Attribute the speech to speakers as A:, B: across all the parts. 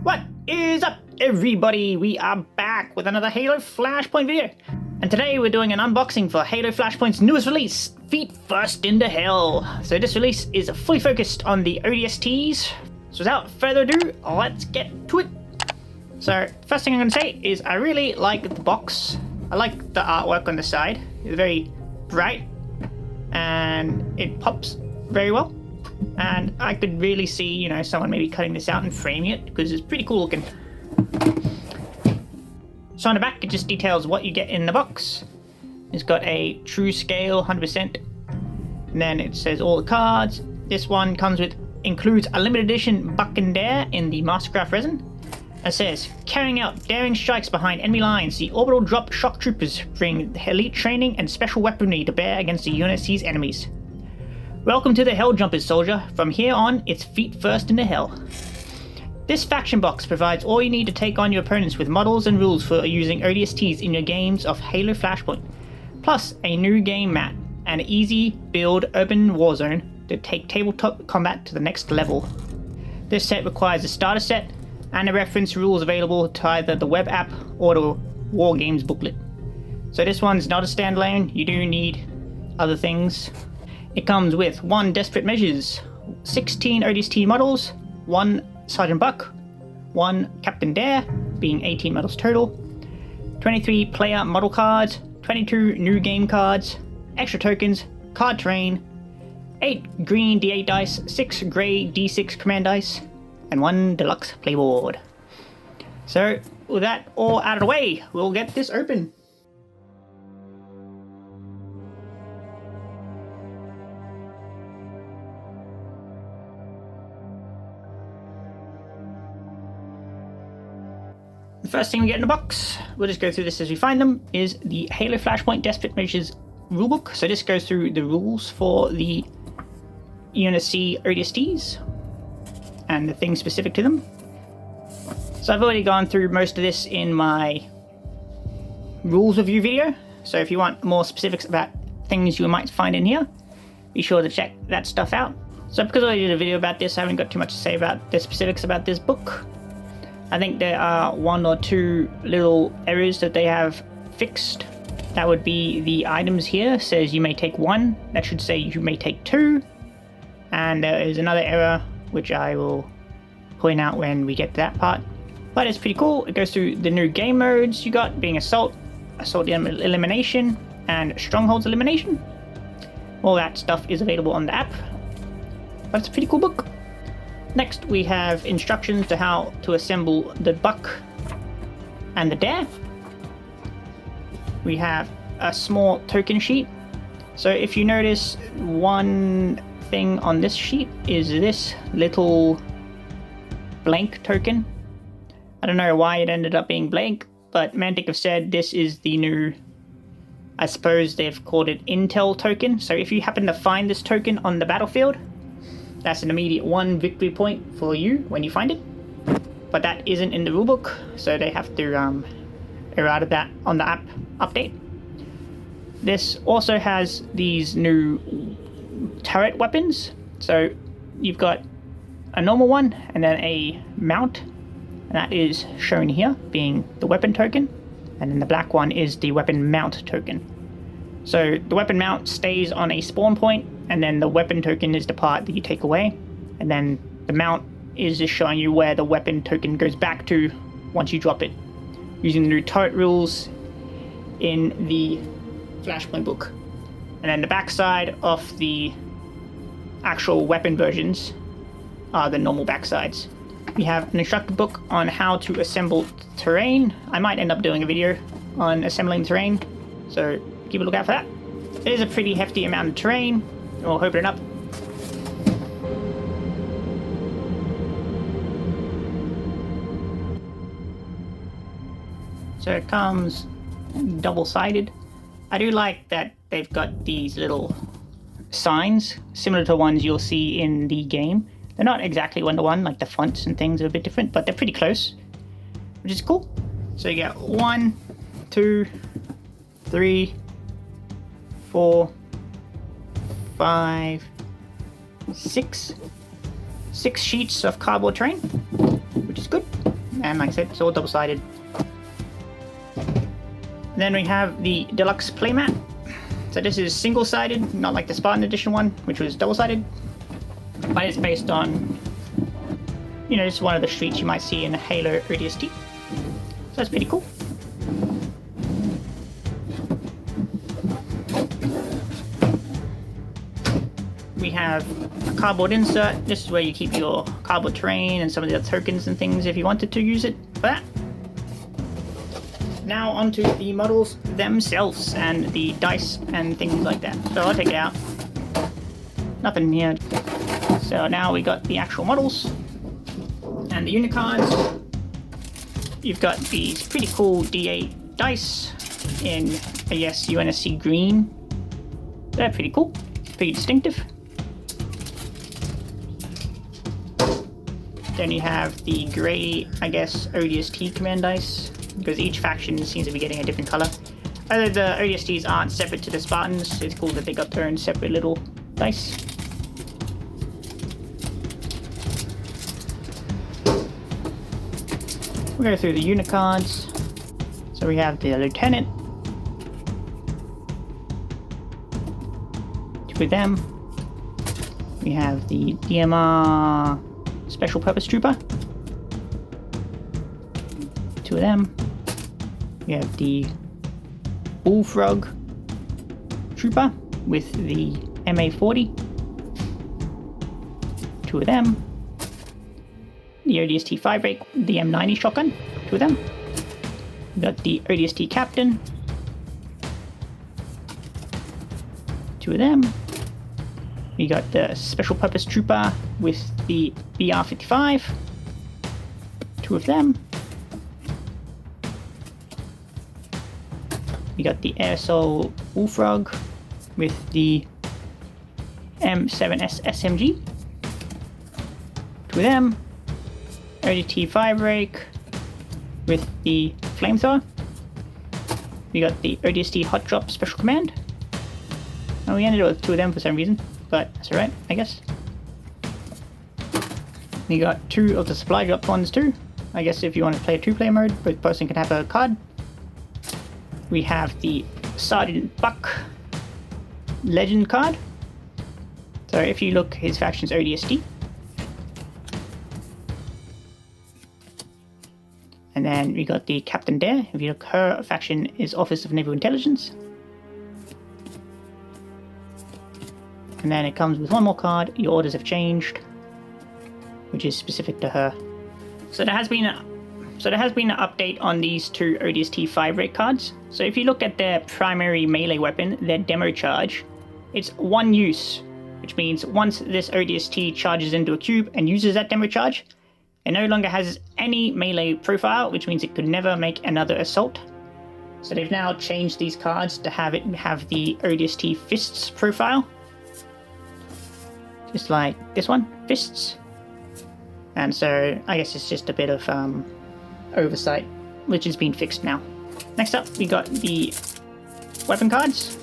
A: What is up, everybody? We are back with another Halo Flashpoint video. And today we're doing an unboxing for Halo Flashpoint's newest release, Feet First into Hell. So this release is fully focused on the ODSTs. So without further ado, let's get to it. So first thing I'm going to say is I really like the box. I like the artwork on the side. It's very bright and it pops very well. And I could really see, you know, someone maybe cutting this out and framing it because it's pretty cool looking. So on the back, it just details what you get in the box. It's got a true scale, 100%. And then it says all the cards. This one includes a limited edition Buck and Dare in the Mastercraft resin. It says, carrying out daring strikes behind enemy lines, the orbital drop shock troopers bring elite training and special weaponry to bear against the UNSC's enemies. Welcome to the Hell Jumpers, soldier. From here on, it's feet first into hell. This faction box provides all you need to take on your opponents with models and rules for using ODSTs in your games of Halo Flashpoint, plus a new game mat and an easy build open war zone to take tabletop combat to the next level. This set requires a starter set and the reference rules available to either the web app or the War Games booklet. So this one's not a standalone, you do need other things. It comes with 1 Desperate Measures, 16 ODST models, 1 Sergeant Buck, 1 Captain Dare, being 18 models total, 23 player model cards, 22 new game cards, extra tokens, card terrain, 8 green D8 dice, 6 grey D6 command dice, and 1 deluxe playboard. So with that all out of the way, we'll get this open. The first thing we get in the box, we'll just go through this as we find them, is the Halo Flashpoint Desperate Measures rulebook. So this goes through the rules for the UNSC ODSTs and the things specific to them. So I've already gone through most of this in my rules review video. So if you want more specifics about things you might find in here, be sure to check that stuff out. So because I did a video about this, I haven't got too much to say about the specifics about this book. I think there are 1 or 2 little errors that they have fixed. That would be the items here says you may take 1. That should say you may take 2. And there is another error which I will point out when we get to that part. But it's pretty cool. It goes through the new game modes you got, being Assault Elimination, and Strongholds Elimination. All that stuff is available on the app. But it's a pretty cool book. Next, we have instructions to how to assemble the Buck and the Dare. We have a small token sheet. So if you notice, one thing on this sheet is this little blank token. I don't know why it ended up being blank, but Mantic have said this is the new, I suppose they've called it Intel token. So if you happen to find this token on the battlefield, that's an immediate 1 victory point for you when you find it. But that isn't in the rulebook, so they have to errata that on the app update. This also has these new turret weapons. So you've got a normal one and then a mount. And that is shown here, being the weapon token. And then the black one is the weapon mount token. So the weapon mount stays on a spawn point, and then the weapon token is the part that you take away. And then the mount is just showing you where the weapon token goes back to once you drop it, using the new turret rules in the Flashpoint book. And then the backside of the actual weapon versions are the normal backsides. We have an instructor book on how to assemble terrain. I might end up doing a video on assembling terrain, so keep a lookout for that. It is a pretty hefty amount of terrain. We'll open it up. So it comes double-sided. I do like that they've got these little signs, similar to ones you'll see in the game. They're not exactly one-to-one, like the fonts and things are a bit different, but they're pretty close, which is cool. So you get 1, 2, 3, 4, 5, 6 sheets of cardboard terrain, which is good. And like I said, it's all double-sided. Then we have the deluxe playmat. So this is single-sided, not like the Spartan Edition one, which was double-sided. But it's based on, you know, it's one of the streets you might see in Halo ODST. So that's pretty cool. We have a cardboard insert. This is where you keep your cardboard terrain and some of the other tokens and things if you wanted to use it for that. Now onto the models themselves and the dice and things like that. So I'll take it out. Nothing here. So now we got the actual models and the unit cards. You've got these pretty cool D8 dice in, I guess, UNSC green. They're pretty cool, pretty distinctive. Then you have the grey, I guess, ODST command dice, because each faction seems to be getting a different color. Although the ODSTs aren't separate to the Spartans, it's cool that they got their own separate little dice. We'll go through the unit cards. So we have the Lieutenant. Two of them. We have the DMR Special Purpose Trooper. Two of them. We have the Bullfrog Trooper with the MA40. Two of them. The ODST 5 rake, the M90 shotgun. Two of them. We got the ODST Captain. Two of them. We got the Special Purpose Trooper with the BR-55. Two of them. We got the Airsoul Bullfrog with the M7S SMG. Two of them. ODST 5 rake with the flamethrower. We got the ODST Hot Drop Special Command. Oh, we ended up with two of them for some reason, but that's alright, I guess. We got two of the supply drop ones too. I guess if you want to play a two-player mode, both person can have a card. We have the Sergeant Buck Legend card. So if you look, his faction's ODST. And then we got the Captain Dare. If you look, her faction is Office of Naval Intelligence. And then it comes with one more card, Your Orders Have Changed, which is specific to her. So there has been an update on these two ODST 5 rate cards. So if you look at their primary melee weapon, their demo charge, it's one use, which means once this ODST charges into a cube and uses that demo charge, it no longer has any melee profile, which means it could never make another assault. So they've now changed these cards to have it have the ODST Fists profile. Just like this one, Fists. And so I guess it's just a bit of oversight, which has been fixed now. Next up, we got the weapon cards.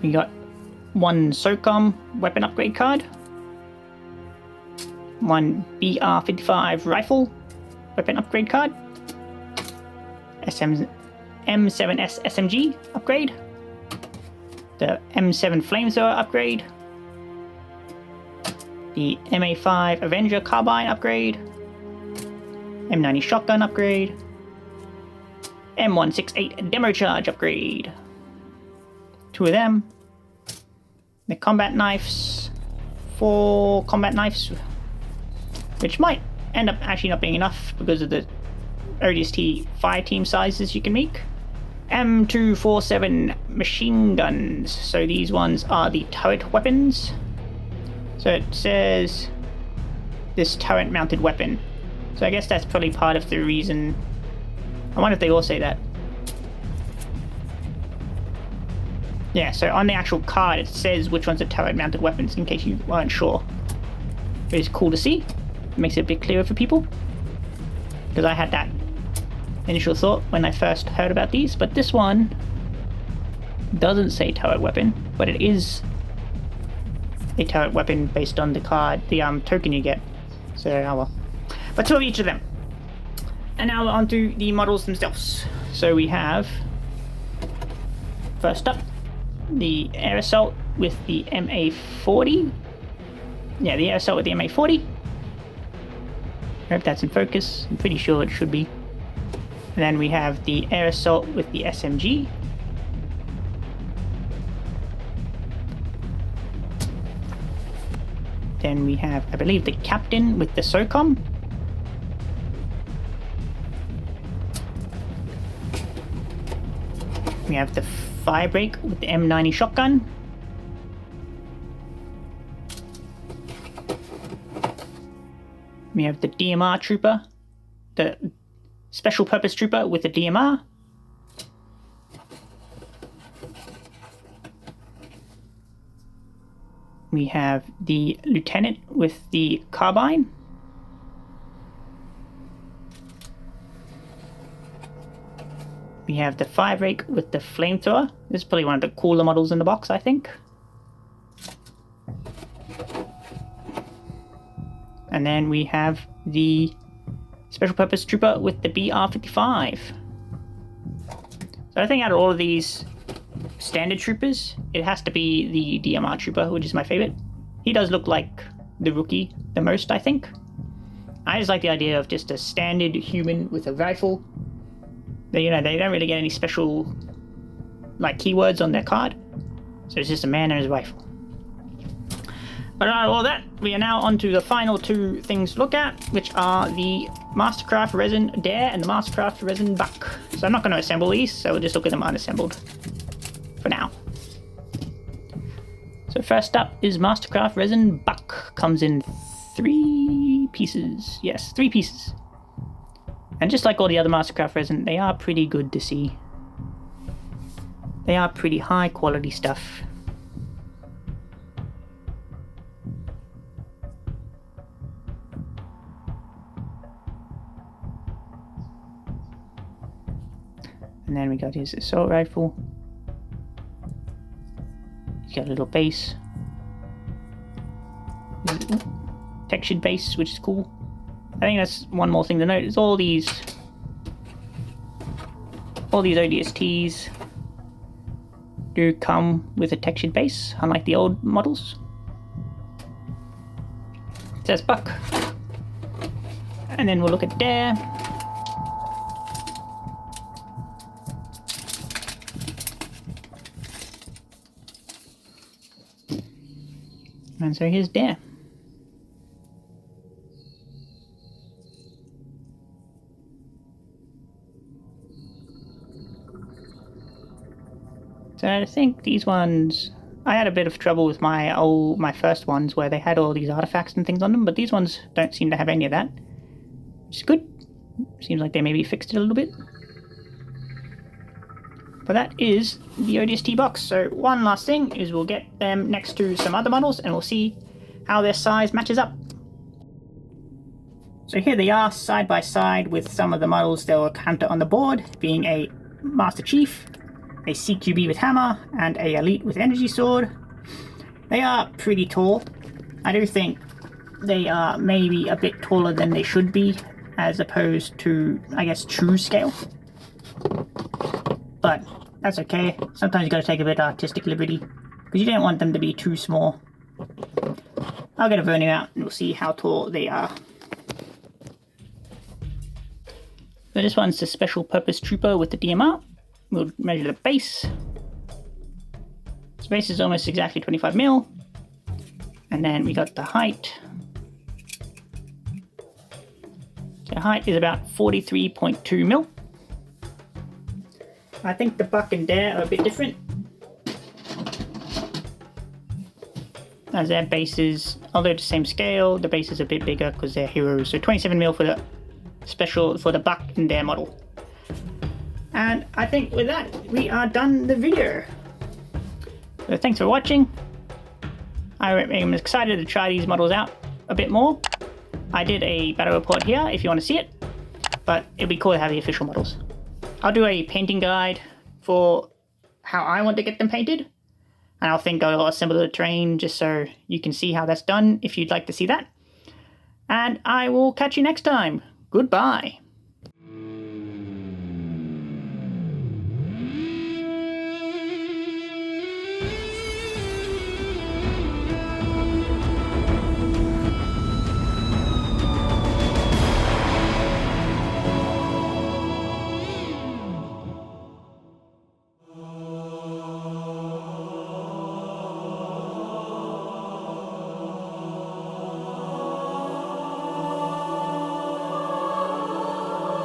A: We got one SOCOM weapon upgrade card. One BR-55 rifle weapon upgrade card. M7S SMG upgrade. The M7 flamethrower upgrade. The MA5 Avenger carbine upgrade. M90 shotgun upgrade. M168 demo charge upgrade. Two of them. The combat knives. 4 combat knives, which might end up actually not being enough because of the ODST fire team sizes you can make. M247 machine guns. So these ones are the turret weapons. So it says this turret mounted weapon. So I guess that's probably part of the reason. I wonder if they all say that. Yeah, so on the actual card it says which ones are turret mounted weapons in case you weren't sure. It's cool to see. It makes it a bit clearer for people. Because I had that initial thought when I first heard about these, but this one doesn't say turret weapon, but it is a turret weapon based on the card, the token you get. So, oh well. But 2 of each of them. And now we're on to the models themselves. So we have, first up, the Air Assault with the MA40. Yeah, the Air Assault with the MA40. I hope that's in focus. I'm pretty sure it should be. And then we have the Air Assault with the SMG. Then we have, I believe, the Captain with the SOCOM. We have the Firebreak with the M90 shotgun. We have the DMR Trooper, the Special Purpose Trooper with the DMR. We have the Lieutenant with the Carbine. We have the Firebreak with the Flamethrower. This is probably one of the cooler models in the box, I think. And then we have the Special Purpose Trooper with the BR-55. So I think out of all of these standard troopers, it has to be the DMR Trooper, which is my favorite. He does look like the rookie the most, I think. I just like the idea of just a standard human with a rifle. You know, they don't really get any special, like, keywords on their card. So it's just a man and his rifle. But out of all that, we are now on to the final 2 things to look at, which are the Mastercraft Resin Dare and the Mastercraft Resin Buck. So I'm not going to assemble these, so we'll just look at them unassembled for now. So first up is Mastercraft Resin Buck. Comes in 3 pieces. Yes, 3 pieces. And just like all the other Mastercraft resin, they are pretty good to see. They are pretty high quality stuff. And then we got his assault rifle. He's got a little base. Textured base, which is cool. I think that's one more thing to note, is all these ODSTs do come with a textured base, unlike the old models. It says Buck. And then we'll look at Dare. And so here's Dare. So I think these ones, I had a bit of trouble with my first ones where they had all these artifacts and things on them, but these ones don't seem to have any of that, which is good. Seems like they maybe fixed it a little bit. But that is the ODST box. So one last thing is we'll get them next to some other models and we'll see how their size matches up. So here they are side by side with some of the models that were counted on the board, being a Master Chief, a CQB with hammer, and a Elite with energy sword. They are pretty tall. I do think they are maybe a bit taller than they should be, as opposed to, I guess, true scale. But that's okay. Sometimes you gotta take a bit of artistic liberty, because you don't want them to be too small. I'll get a vernier out and we'll see how tall they are. So this one's the Special Purpose Trooper with the DMR. We'll measure the base. This base is almost exactly 25 mil. And then we got the height. The height is about 43.2 mil. I think the Buck and Dare are a bit different, as their bases, although the same scale, the base is a bit bigger because they're heroes. So 27 mil for the special, for the Buck and Dare model. And I think with that, we are done the video. So thanks for watching. I am excited to try these models out a bit more. I did a battle report here if you want to see it, but it'd be cool to have the official models. I'll do a painting guide for how I want to get them painted, and I'll assemble the terrain just so you can see how that's done if you'd like to see that. and I will catch you next time. Goodbye.